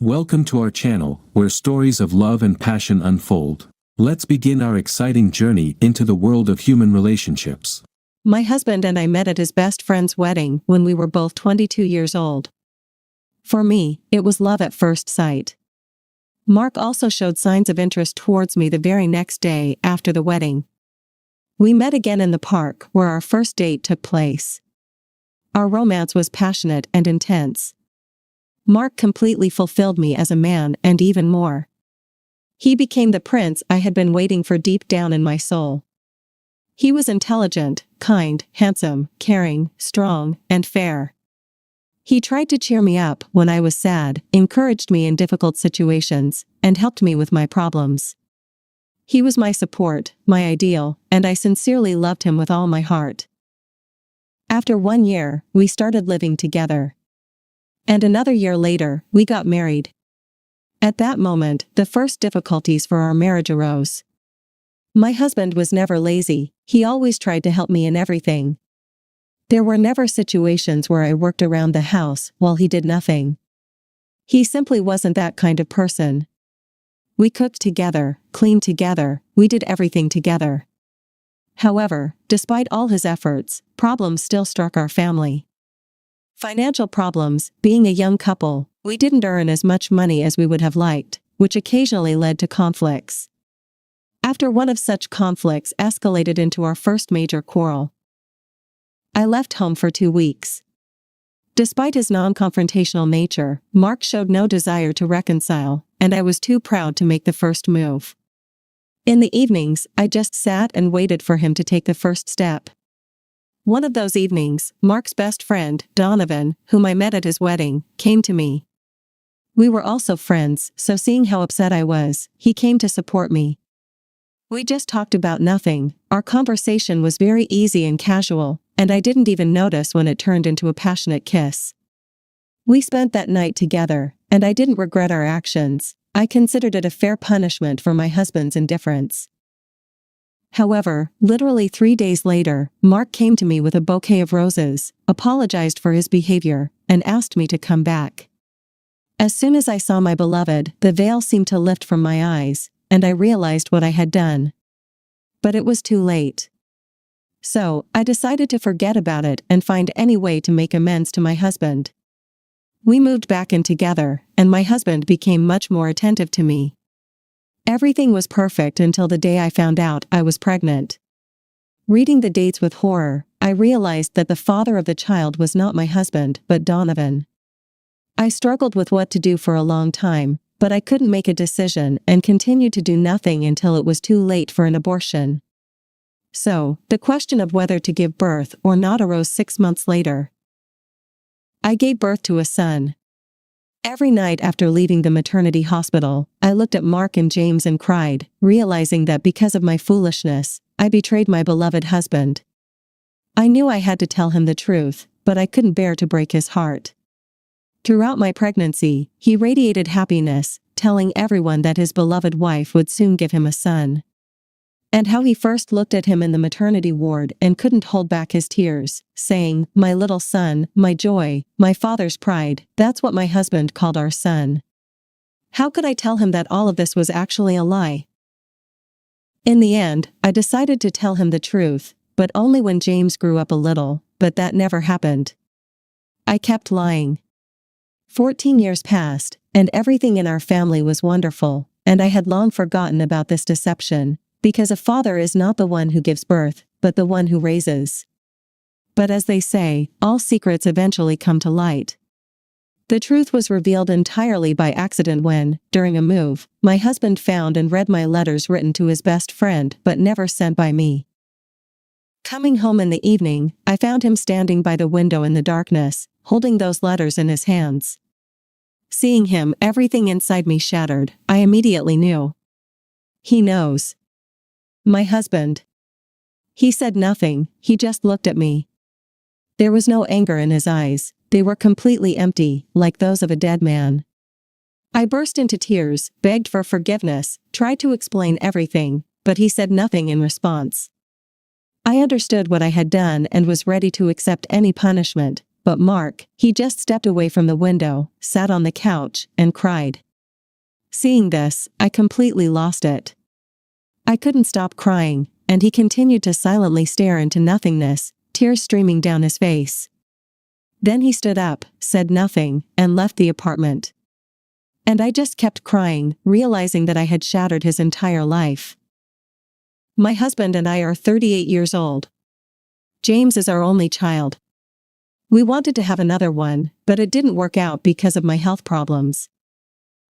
Welcome to our channel, where stories of love and passion unfold. Let's begin our exciting journey into the world of human relationships. My husband and I met at his best friend's wedding when we were both 22 years old. For me, it was love at first sight. Mark also showed signs of interest towards me the very next day after the wedding. We met again in the park where our first date took place. Our romance was passionate and intense. Mark completely fulfilled me as a man and even more. He became the prince I had been waiting for deep down in my soul. He was intelligent, kind, handsome, caring, strong, and fair. He tried to cheer me up when I was sad, encouraged me in difficult situations, and helped me with my problems. He was my support, my ideal, and I sincerely loved him with all my heart. After 1 year, we started living together. And another year later, we got married. At that moment, the first difficulties for our marriage arose. My husband was never lazy, he always tried to help me in everything. There were never situations where I worked around the house while he did nothing. He simply wasn't that kind of person. We cooked together, cleaned together, we did everything together. However, despite all his efforts, problems still struck our family. Financial problems. Being a young couple, we didn't earn as much money as we would have liked, which occasionally led to conflicts. After one of such conflicts escalated into our first major quarrel, I left home for 2 weeks. Despite his non-confrontational nature, Mark showed no desire to reconcile, and I was too proud to make the first move. In the evenings, I just sat and waited for him to take the first step. One of those evenings, Mark's best friend, Donovan, whom I met at his wedding, came to me. We were also friends, so seeing how upset I was, he came to support me. We just talked about nothing, our conversation was very easy and casual, and I didn't even notice when it turned into a passionate kiss. We spent that night together, and I didn't regret our actions. I considered it a fair punishment for my husband's indifference. However, literally 3 days later, Mark came to me with a bouquet of roses, apologized for his behavior, and asked me to come back. As soon as I saw my beloved, the veil seemed to lift from my eyes, and I realized what I had done. But it was too late. So, I decided to forget about it and find any way to make amends to my husband. We moved back in together, and my husband became much more attentive to me. Everything was perfect until the day I found out I was pregnant. Reading the dates with horror, I realized that the father of the child was not my husband, but Donovan. I struggled with what to do for a long time, but I couldn't make a decision and continued to do nothing until it was too late for an abortion. So, the question of whether to give birth or not arose 6 months later. I gave birth to a son. Every night after leaving the maternity hospital, I looked at Mark and James and cried, realizing that because of my foolishness, I betrayed my beloved husband. I knew I had to tell him the truth, but I couldn't bear to break his heart. Throughout my pregnancy, he radiated happiness, telling everyone that his beloved wife would soon give him a son. And how he first looked at him in the maternity ward and couldn't hold back his tears, saying, "My little son, my joy, my father's pride." That's what my husband called our son. How could I tell him that all of this was actually a lie? In the end, I decided to tell him the truth, but only when James grew up a little, but that never happened. I kept lying. 14 years passed, and everything in our family was wonderful, and I had long forgotten about this deception. Because a father is not the one who gives birth, but the one who raises. But as they say, all secrets eventually come to light. The truth was revealed entirely by accident when, during a move, my husband found and read my letters written to his best friend but never sent by me. Coming home in the evening, I found him standing by the window in the darkness, holding those letters in his hands. Seeing him, everything inside me shattered. I immediately knew. He knows. My husband. He said nothing, he just looked at me. There was no anger in his eyes, they were completely empty, like those of a dead man. I burst into tears, begged for forgiveness, tried to explain everything, but he said nothing in response. I understood what I had done and was ready to accept any punishment, but Mark, he just stepped away from the window, sat on the couch, and cried. Seeing this, I completely lost it. I couldn't stop crying, and he continued to silently stare into nothingness, tears streaming down his face. Then he stood up, said nothing, and left the apartment. And I just kept crying, realizing that I had shattered his entire life. My husband and I are 38 years old. James is our only child. We wanted to have another one, but it didn't work out because of my health problems.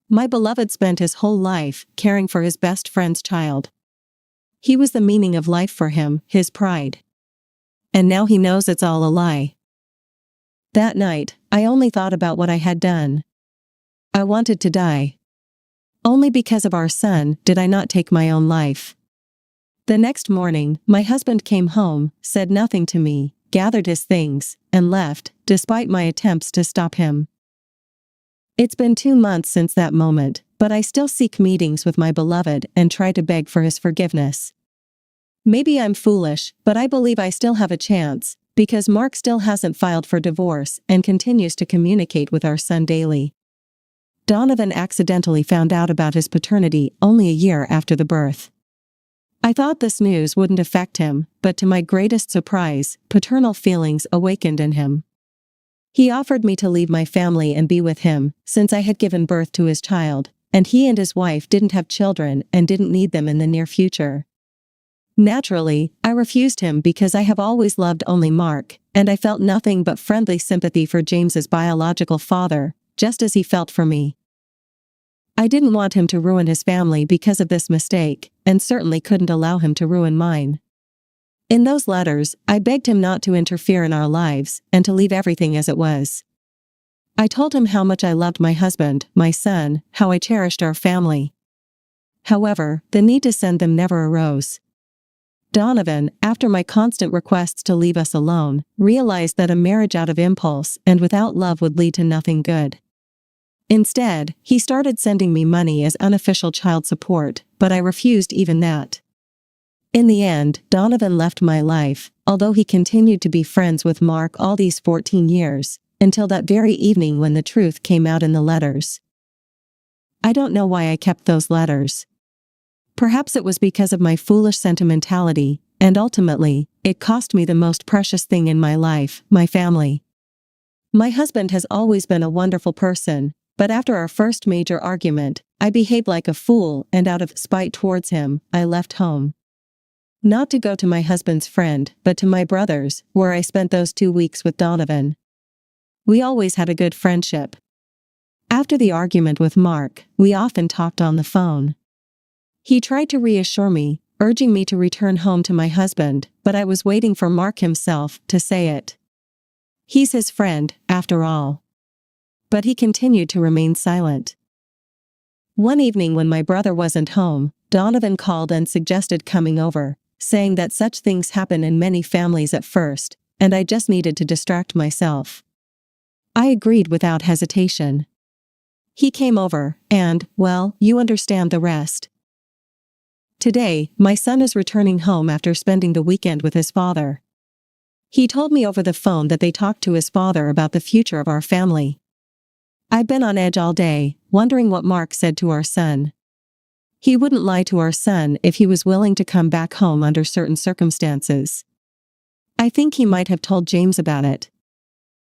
My beloved spent his whole life caring for his best friend's child. He was the meaning of life for him, his pride. And now he knows it's all a lie. That night, I only thought about what I had done. I wanted to die. Only because of our son did I not take my own life. The next morning, my husband came home, said nothing to me, gathered his things, and left, despite my attempts to stop him. It's been 2 months since that moment, but I still seek meetings with my beloved and try to beg for his forgiveness. Maybe I'm foolish, but I believe I still have a chance, because Mark still hasn't filed for divorce and continues to communicate with our son daily. Donovan accidentally found out about his paternity only a year after the birth. I thought this news wouldn't affect him, but to my greatest surprise, paternal feelings awakened in him. He offered me to leave my family and be with him, since I had given birth to his child, and he and his wife didn't have children and didn't need them in the near future. Naturally, I refused him because I have always loved only Mark, and I felt nothing but friendly sympathy for James's biological father, just as he felt for me. I didn't want him to ruin his family because of this mistake, and certainly couldn't allow him to ruin mine. In those letters, I begged him not to interfere in our lives, and to leave everything as it was. I told him how much I loved my husband, my son, how I cherished our family. However, the need to send them never arose. Donovan, after my constant requests to leave us alone, realized that a marriage out of impulse and without love would lead to nothing good. Instead, he started sending me money as unofficial child support, but I refused even that. In the end, Donovan left my life, although he continued to be friends with Mark all these 14 years, until that very evening when the truth came out in the letters. I don't know why I kept those letters. Perhaps it was because of my foolish sentimentality, and ultimately, it cost me the most precious thing in my life, my family. My husband has always been a wonderful person, but after our first major argument, I behaved like a fool and out of spite towards him, I left home. Not to go to my husband's friend, but to my brother's, where I spent those 2 weeks with Donovan. We always had a good friendship. After the argument with Mark, we often talked on the phone. He tried to reassure me, urging me to return home to my husband, but I was waiting for Mark himself to say it. He's his friend, after all. But he continued to remain silent. One evening when my brother wasn't home, Donovan called and suggested coming over, saying that such things happen in many families at first, and I just needed to distract myself. I agreed without hesitation. He came over, and, well, you understand the rest. Today, my son is returning home after spending the weekend with his father. He told me over the phone that they talked to his father about the future of our family. I've been on edge all day, wondering what Mark said to our son. He wouldn't lie to our son if he was willing to come back home under certain circumstances. I think he might have told James about it.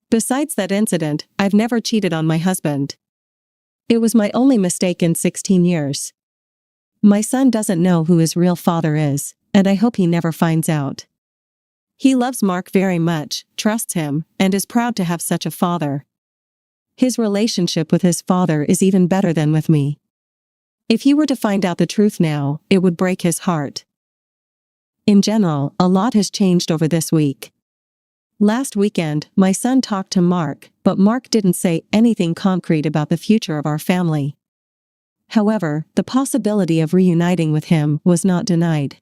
Besides that incident, I've never cheated on my husband. It was my only mistake in 16 years. My son doesn't know who his real father is, and I hope he never finds out. He loves Mark very much, trusts him, and is proud to have such a father. His relationship with his father is even better than with me. If he were to find out the truth now, it would break his heart. In general, a lot has changed over this week. Last weekend, my son talked to Mark, but Mark didn't say anything concrete about the future of our family. However, the possibility of reuniting with him was not denied.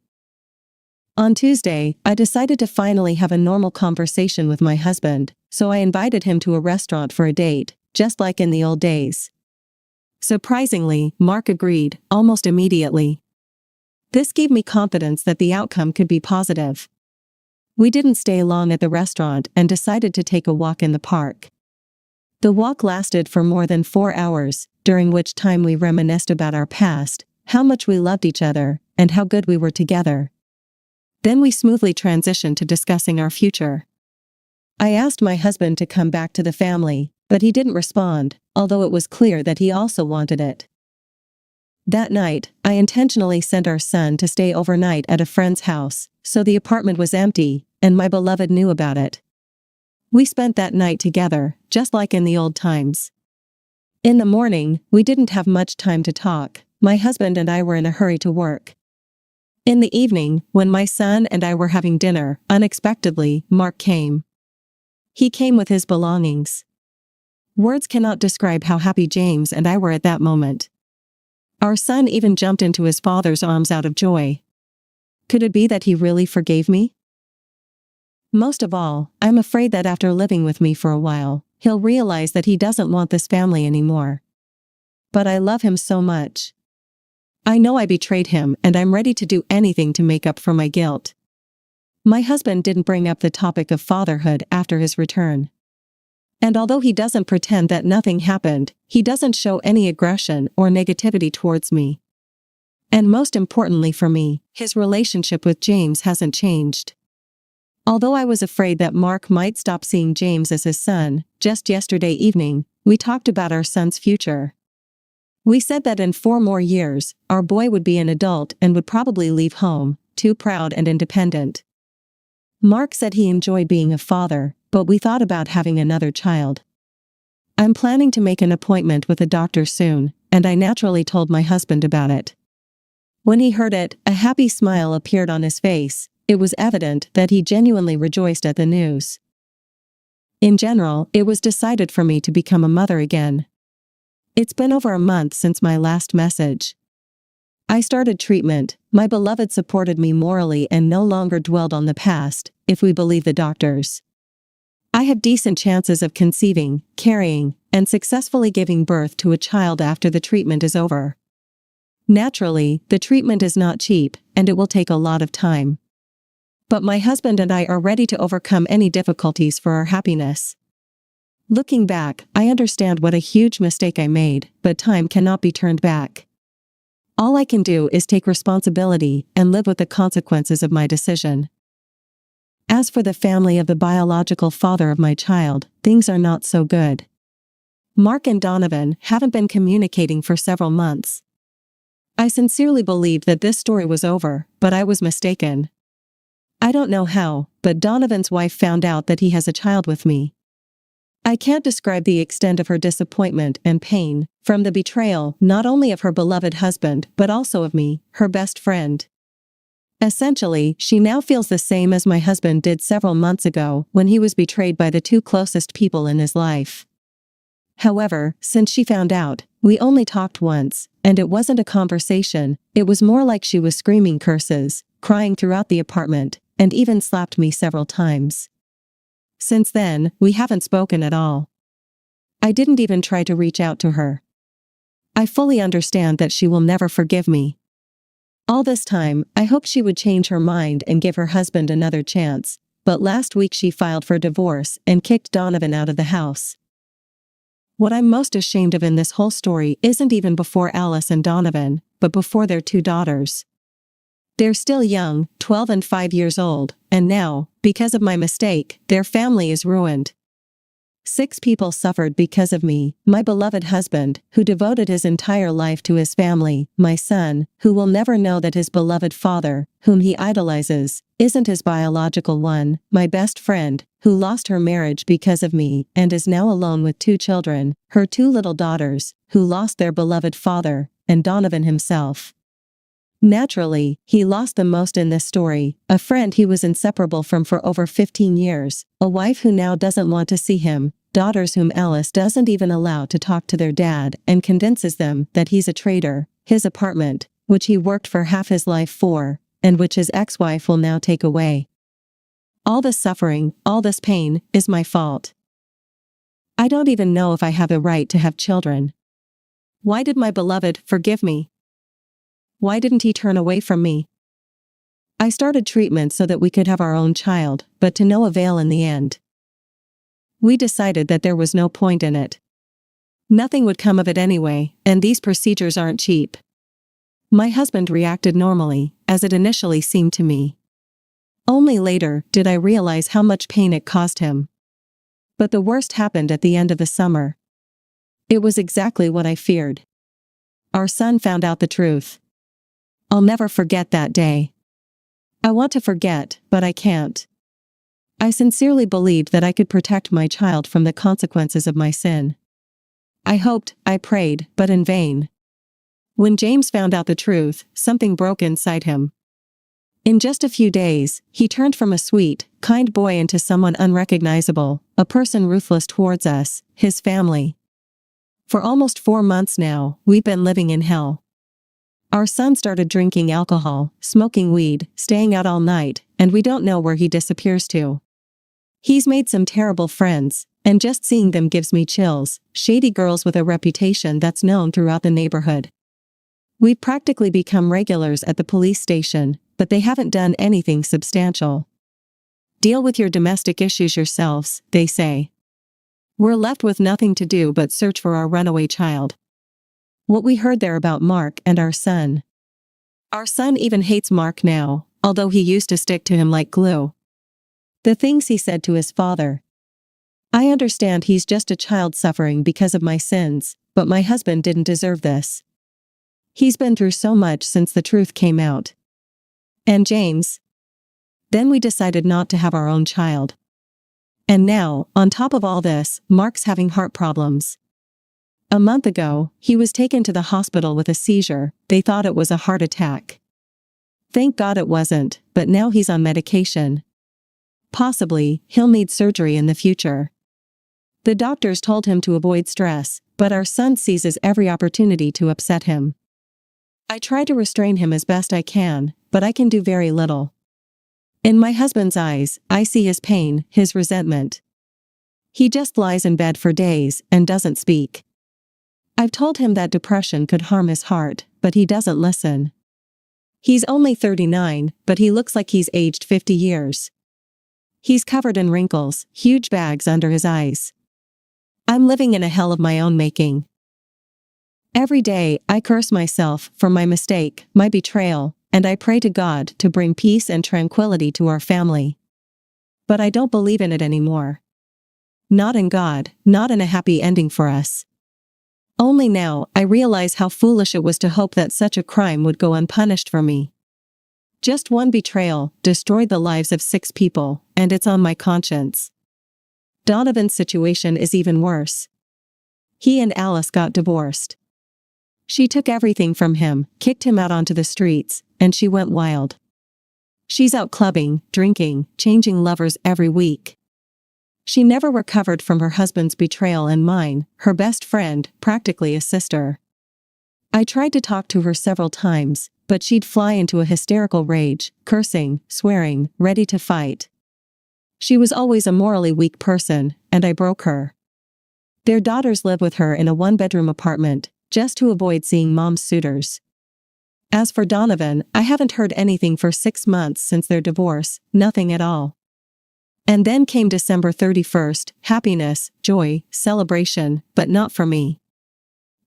On Tuesday, I decided to finally have a normal conversation with my husband, so I invited him to a restaurant for a date, just like in the old days. Surprisingly, Mark agreed, almost immediately. This gave me confidence that the outcome could be positive. We didn't stay long at the restaurant and decided to take a walk in the park. The walk lasted for more than 4 hours, during which time we reminisced about our past, how much we loved each other, and how good we were together. Then we smoothly transitioned to discussing our future. I asked my husband to come back to the family, but he didn't respond, although it was clear that he also wanted it. That night, I intentionally sent our son to stay overnight at a friend's house, so the apartment was empty, and my beloved knew about it. We spent that night together, just like in the old times. In the morning, we didn't have much time to talk. My husband and I were in a hurry to work. In the evening, when my son and I were having dinner, unexpectedly, Mark came. He came with his belongings. Words cannot describe how happy James and I were at that moment. Our son even jumped into his father's arms out of joy. Could it be that he really forgave me? Most of all, I'm afraid that after living with me for a while, he'll realize that he doesn't want this family anymore. But I love him so much. I know I betrayed him and I'm ready to do anything to make up for my guilt. My husband didn't bring up the topic of fatherhood after his return. And although he doesn't pretend that nothing happened, he doesn't show any aggression or negativity towards me. And most importantly for me, his relationship with James hasn't changed. Although I was afraid that Mark might stop seeing James as his son, just yesterday evening, we talked about our son's future. We said that in 4 more years, our boy would be an adult and would probably leave home, too proud and independent. Mark said he enjoyed being a father, but we thought about having another child. I'm planning to make an appointment with a doctor soon, and I naturally told my husband about it. When he heard it, a happy smile appeared on his face. It was evident that he genuinely rejoiced at the news. In general, it was decided for me to become a mother again. It's been over a month since my last message. I started treatment. My beloved supported me morally and no longer dwelled on the past, if we believe the doctors. I have decent chances of conceiving, carrying, and successfully giving birth to a child after the treatment is over. Naturally, the treatment is not cheap, and it will take a lot of time. But my husband and I are ready to overcome any difficulties for our happiness. Looking back, I understand what a huge mistake I made, but time cannot be turned back. All I can do is take responsibility and live with the consequences of my decision. As for the family of the biological father of my child, things are not so good. Mark and Donovan haven't been communicating for several months. I sincerely believed that this story was over, but I was mistaken. I don't know how, but Donovan's wife found out that he has a child with me. I can't describe the extent of her disappointment and pain, from the betrayal not only of her beloved husband but also of me, her best friend. Essentially, she now feels the same as my husband did several months ago when he was betrayed by the 2 closest people in his life. However, since she found out, we only talked once, and it wasn't a conversation, it was more like she was screaming curses, crying throughout the apartment, and even slapped me several times. Since then, we haven't spoken at all. I didn't even try to reach out to her. I fully understand that she will never forgive me. All this time, I hoped she would change her mind and give her husband another chance, but last week she filed for divorce and kicked Donovan out of the house. What I'm most ashamed of in this whole story isn't even before Alice and Donovan, but before their 2 daughters. They're still young, 12 and 5 years old, and now, because of my mistake, their family is ruined. 6 people suffered because of me, my beloved husband, who devoted his entire life to his family, my son, who will never know that his beloved father, whom he idolizes, isn't his biological one, my best friend, who lost her marriage because of me and is now alone with 2 children, her 2 little daughters, who lost their beloved father, and Donovan himself. Naturally, he lost the most in this story, a friend he was inseparable from for over 15 years, a wife who now doesn't want to see him, daughters whom Alice doesn't even allow to talk to their dad and convinces them that he's a traitor, his apartment, which he worked for half his life for, and which his ex-wife will now take away. All this suffering, all this pain, is my fault. I don't even know if I have a right to have children. Why did my beloved forgive me? Why didn't he turn away from me? I started treatment so that we could have our own child, but to no avail in the end. We decided that there was no point in it. Nothing would come of it anyway, and these procedures aren't cheap. My husband reacted normally, as it initially seemed to me. Only later did I realize how much pain it caused him. But the worst happened at the end of the summer. It was exactly what I feared. Our son found out the truth. I'll never forget that day. I want to forget, but I can't. I sincerely believed that I could protect my child from the consequences of my sin. I hoped, I prayed, but in vain. When James found out the truth, something broke inside him. In just a few days, he turned from a sweet, kind boy into someone unrecognizable, a person ruthless towards us, his family. For almost 4 months now, we've been living in hell. Our son started drinking alcohol, smoking weed, staying out all night, and we don't know where he disappears to. He's made some terrible friends, and just seeing them gives me chills, shady girls with a reputation that's known throughout the neighborhood. We've practically become regulars at the police station, but they haven't done anything substantial. Deal with your domestic issues yourselves, they say. We're left with nothing to do but search for our runaway child. What we heard there about Mark and our son. Our son even hates Mark now, although he used to stick to him like glue. The things he said to his father. I understand he's just a child suffering because of my sins, but my husband didn't deserve this. He's been through so much since the truth came out. And James. Then we decided not to have our own child. And now, on top of all this, Mark's having heart problems. A month ago, he was taken to the hospital with a seizure. They thought it was a heart attack. Thank God it wasn't, but now he's on medication. Possibly, he'll need surgery in the future. The doctors told him to avoid stress, but our son seizes every opportunity to upset him. I try to restrain him as best I can, but I can do very little. In my husband's eyes, I see his pain, his resentment. He just lies in bed for days and doesn't speak. I've told him that depression could harm his heart, but he doesn't listen. He's only 39, but he looks like he's aged 50 years. He's covered in wrinkles, huge bags under his eyes. I'm living in a hell of my own making. Every day, I curse myself for my mistake, my betrayal, and I pray to God to bring peace and tranquility to our family. But I don't believe in it anymore. Not in God, not in a happy ending for us. Only now, I realize how foolish it was to hope that such a crime would go unpunished for me. Just one betrayal destroyed the lives of 6 people, and it's on my conscience. Donovan's situation is even worse. He and Alice got divorced. She took everything from him, kicked him out onto the streets, and she went wild. She's out clubbing, drinking, changing lovers every week. She never recovered from her husband's betrayal and mine, her best friend, practically a sister. I tried to talk to her several times, but she'd fly into a hysterical rage, cursing, swearing, ready to fight. She was always a morally weak person, and I broke her. Their daughters live with her in a 1-bedroom apartment, just to avoid seeing mom's suitors. As for Donovan, I haven't heard anything for 6 months since their divorce, nothing at all. And then came December 31st, happiness, joy, celebration, but not for me.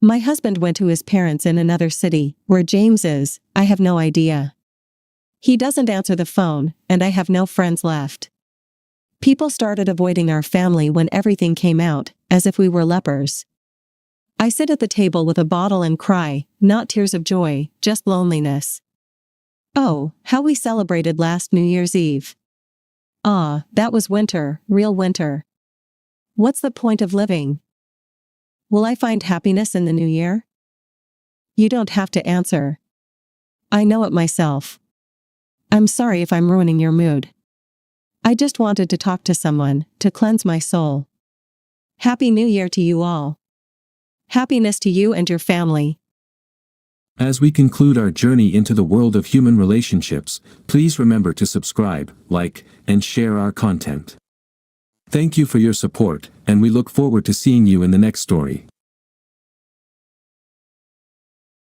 My husband went to his parents in another city, where James is, I have no idea. He doesn't answer the phone, and I have no friends left. People started avoiding our family when everything came out, as if we were lepers. I sit at the table with a bottle and cry, not tears of joy, just loneliness. Oh, how we celebrated last New Year's Eve. Ah, that was winter, real winter. What's the point of living? Will I find happiness in the new year? You don't have to answer. I know it myself. I'm sorry if I'm ruining your mood. I just wanted to talk to someone, to cleanse my soul. Happy New Year to you all. Happiness to you and your family. As we conclude our journey into the world of human relationships, please remember to subscribe, like, and share our content. Thank you for your support, and we look forward to seeing you in the next story.